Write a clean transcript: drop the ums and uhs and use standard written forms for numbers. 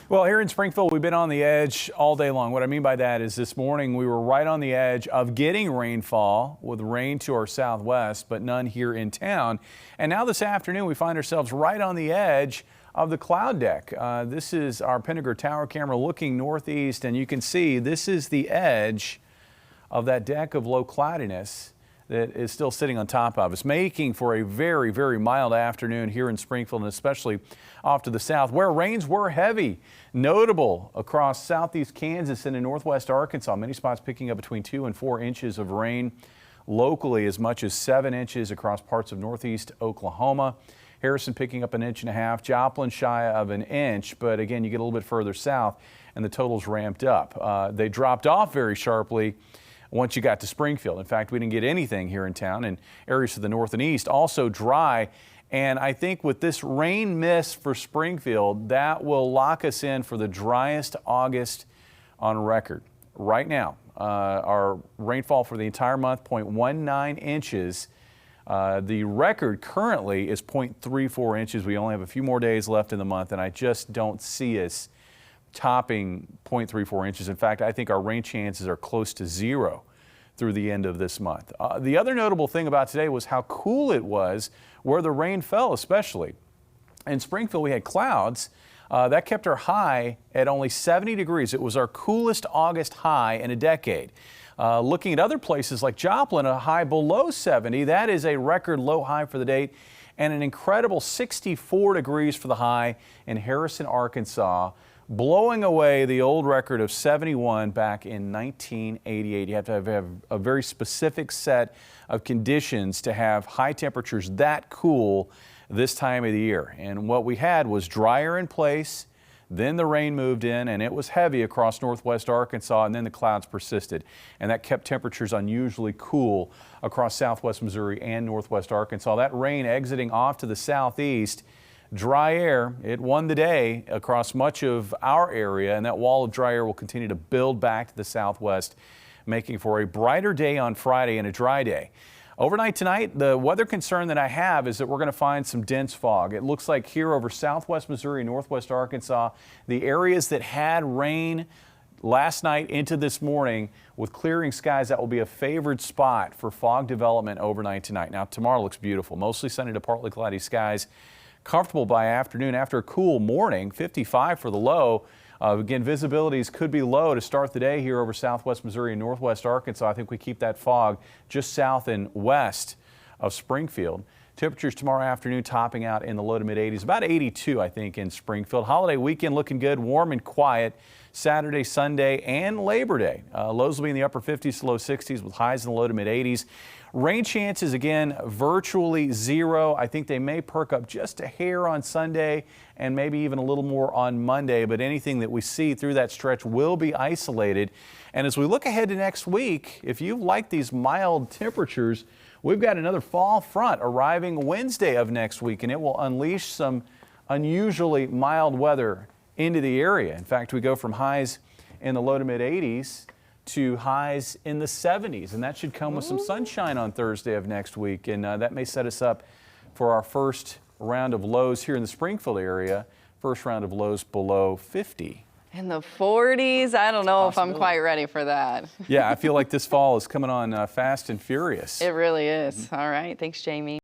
Well, here in Springfield, we've been on the edge all day long. What I mean by that is this morning we were right on the edge of getting rainfall with rain to our southwest, but none here in town. And now this afternoon we find ourselves right on the edge of the cloud deck. This is our Pinnaker Tower camera looking northeast, and you can see this is the edge of that deck of low cloudiness that is still sitting on top of us, making for a very, very mild afternoon here in Springfield, and especially off to the south, where rains were heavy, notable across southeast Kansas and in northwest Arkansas. Many spots picking up between 2 and 4 inches of rain, locally as much as 7 inches across parts of northeast Oklahoma. Harrison picking up 1.5 inches, Joplin shy of 1 inch, but again, you get a little bit further south and the totals ramped up. They dropped off very sharply once you got to Springfield. In fact, we didn't get anything here in town, and areas to the north and east also dry. And I think with this rain miss for Springfield, that will lock us in for the driest August on record. Right now, our rainfall for the entire month, 0.19 inches. The record currently is 0.34 inches. We only have a few more days left in the month, and I just don't see us topping 0.34 inches. In fact, I think our rain chances are close to zero through the end of this month. The other notable thing about today was how cool it was where the rain fell, especially. In Springfield, we had clouds. That kept our high at only 70 degrees. It was our coolest August high in a decade. Looking at other places like Joplin, a high below 70, that is a record low high for the date, and an incredible 64 degrees for the high in Harrison, Arkansas, blowing away the old record of 71 back in 1988. You have to have a very specific set of conditions to have high temperatures that cool this time of the year. And what we had was drier in place, then the rain moved in, and it was heavy across northwest Arkansas, and then the clouds persisted. And that kept temperatures unusually cool across southwest Missouri and northwest Arkansas. That rain exiting off to the southeast, dry air, it won the day across much of our area, and that wall of dry air will continue to build back to the southwest, making for a brighter day on Friday and a dry day. Overnight tonight, the weather concern that I have is that we're going to find some dense fog. It looks like here over southwest Missouri, northwest Arkansas, the areas that had rain last night into this morning with clearing skies, that will be a favored spot for fog development overnight tonight. Now, tomorrow looks beautiful, mostly sunny to partly cloudy skies. Comfortable by afternoon after a cool morning, 55 for the low. Again, visibilities could be low to start the day here over southwest Missouri and northwest Arkansas. I think we keep that fog just south and west of Springfield. Temperatures tomorrow afternoon topping out in the low to mid 80s, about 82, I think, in Springfield. Holiday weekend looking good, warm and quiet. Saturday, Sunday, and Labor Day. Lows will be in the upper 50s to low 60s with highs in the low to mid 80s. Rain chances, again, virtually zero. I think they may perk up just a hair on Sunday and maybe even a little more on Monday, but anything that we see through that stretch will be isolated. And as we look ahead to next week, if you like these mild temperatures, we've got another fall front arriving Wednesday of next week, and it will unleash some unusually mild weather into the area. In fact, we go from highs in the low to mid 80s to highs in the 70s, and that should come with some sunshine on Thursday of next week, and that may set us up for our first round of lows here in the Springfield area, first round of lows below 50. In the 40s, I don't know if I'm quite ready for that. Yeah, I feel like this fall is coming on fast and furious. It really is. All right, thanks, Jamie.